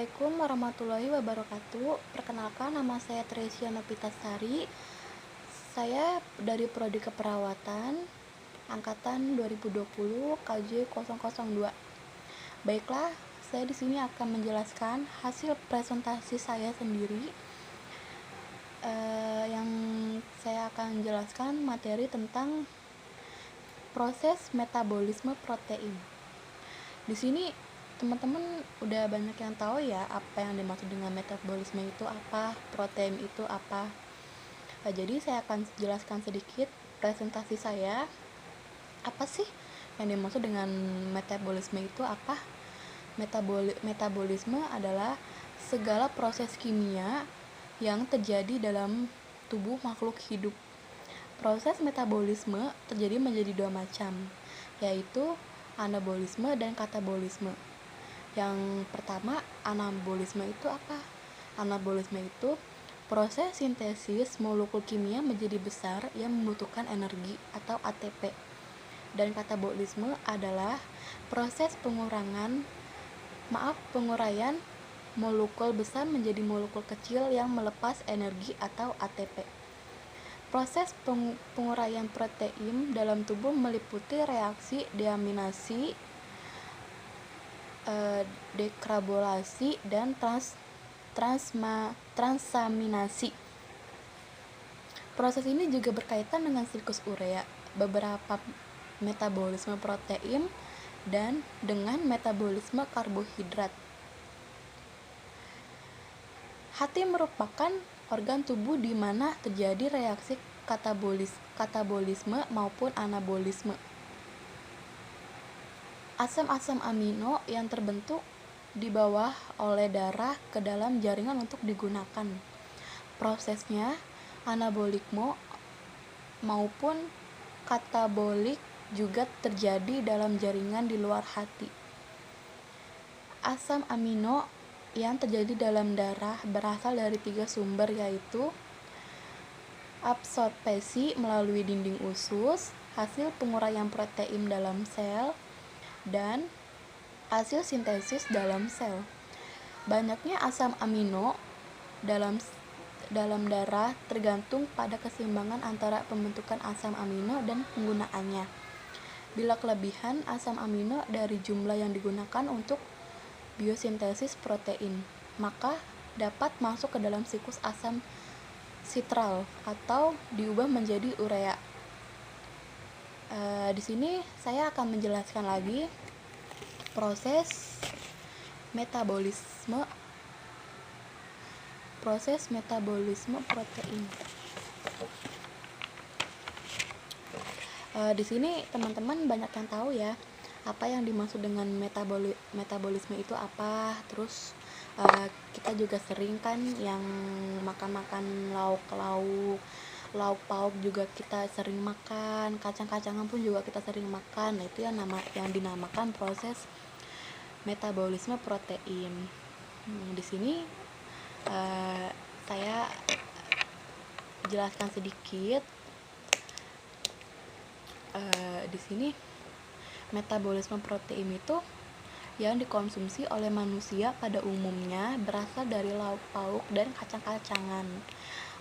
Assalamualaikum warahmatullahi wabarakatuh. Perkenalkan, nama saya Tresia Novitasari. Saya dari Prodi Keperawatan angkatan 2020 KJ 002. Baiklah, saya di sini akan menjelaskan hasil presentasi saya sendiri. Yang saya akan jelaskan materi tentang proses metabolisme protein. Di sini teman-teman udah banyak yang tahu ya apa yang dimaksud dengan metabolisme itu apa, protein itu apa. Jadi saya akan jelaskan sedikit presentasi saya. Apa sih yang dimaksud dengan metabolisme itu apa? Metabolisme adalah segala proses kimia yang terjadi dalam tubuh makhluk hidup. Proses metabolisme terjadi menjadi dua macam, yaitu anabolisme dan katabolisme. Yang pertama, anabolisme itu apa? Anabolisme itu proses sintesis molekul kimia menjadi besar yang membutuhkan energi atau ATP. Dan katabolisme adalah proses penguraian molekul besar menjadi molekul kecil yang melepas energi atau ATP. Proses penguraian protein dalam tubuh meliputi reaksi deaminasi, dekarbonilasi, dan transaminasi. Proses ini juga berkaitan dengan siklus urea, beberapa metabolisme protein, dan dengan metabolisme karbohidrat. Hati merupakan organ tubuh di mana terjadi reaksi katabolisme maupun anabolisme. Asam-asam amino yang terbentuk dibawa oleh darah ke dalam jaringan untuk digunakan. Prosesnya anabolikmo maupun katabolik juga terjadi dalam jaringan di luar hati. Asam amino yang terjadi dalam darah berasal dari 3 sumber, yaitu absorpsi melalui dinding usus, hasil penguraian protein dalam sel, dan hasil sintesis dalam sel. Banyaknya asam amino dalam darah tergantung pada keseimbangan antara pembentukan asam amino dan penggunaannya. Bila kelebihan asam amino dari jumlah yang digunakan untuk biosintesis protein, maka dapat masuk ke dalam siklus asam sitral atau diubah menjadi urea. Di sini saya akan menjelaskan lagi proses metabolisme protein. Di sini teman-teman banyak yang tahu ya apa yang dimaksud dengan metabolisme itu apa. Terus kita juga sering kan yang makan lauk pauk juga kita sering makan, kacang-kacangan pun juga kita sering makan. Nah, itu yang dinamakan proses metabolisme protein. Di sini saya jelaskan sedikit. Di sini metabolisme protein itu yang dikonsumsi oleh manusia pada umumnya berasal dari lauk pauk dan kacang-kacangan.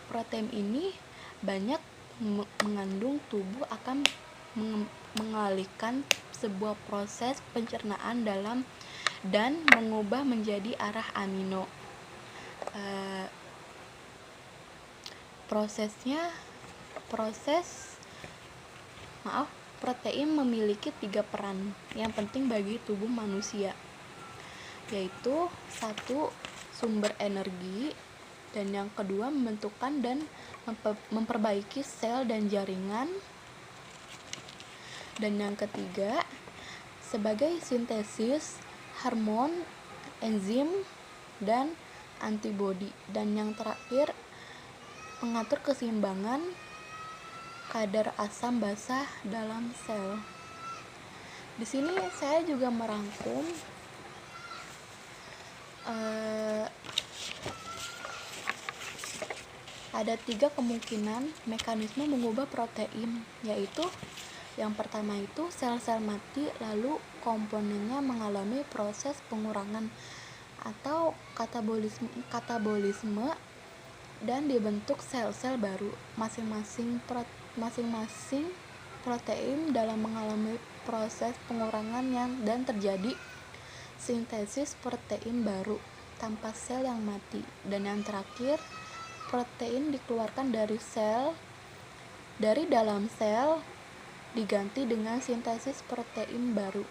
Protein ini banyak mengandung tubuh akan mengalihkan sebuah proses pencernaan dan mengubah menjadi arah amino. Protein memiliki 3 peran yang penting bagi tubuh manusia, yaitu 1. Sumber energi, dan yang kedua membentukkan dan memperbaiki sel dan jaringan, dan yang ketiga sebagai sintesis hormon, enzim, dan antibodi, dan yang terakhir mengatur keseimbangan kadar asam basa dalam sel. Di sini saya juga merangkum ada 3 kemungkinan mekanisme mengubah protein, yaitu yang pertama itu sel-sel mati lalu komponennya mengalami proses pengurangan atau katabolisme dan dibentuk sel-sel baru. Masing-masing protein dalam mengalami proses pengurangan dan terjadi sintesis protein baru tanpa sel yang mati. Dan yang terakhir, protein dikeluarkan dari dalam sel diganti dengan sintesis protein baru.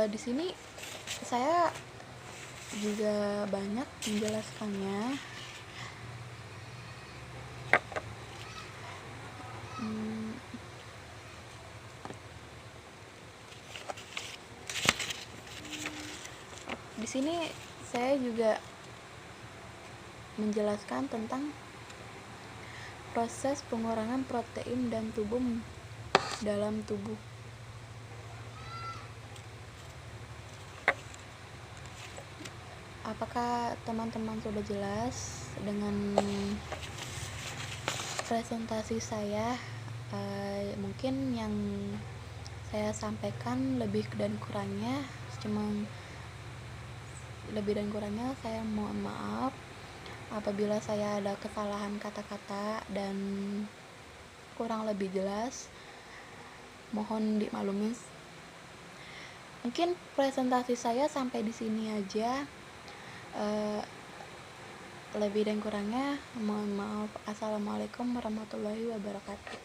Di sini saya juga banyak menjelaskannya. Di sini saya juga menjelaskan tentang proses pengurangan protein dan dalam tubuh. Apakah teman-teman sudah jelas dengan presentasi saya? Mungkin yang saya sampaikan lebih dan kurangnya saya mohon maaf apabila saya ada kesalahan kata-kata dan kurang lebih jelas, mohon dimaklumi. Mungkin presentasi saya sampai di sini aja. Lebih dan kurangnya mohon maaf. Assalamualaikum warahmatullahi wabarakatuh.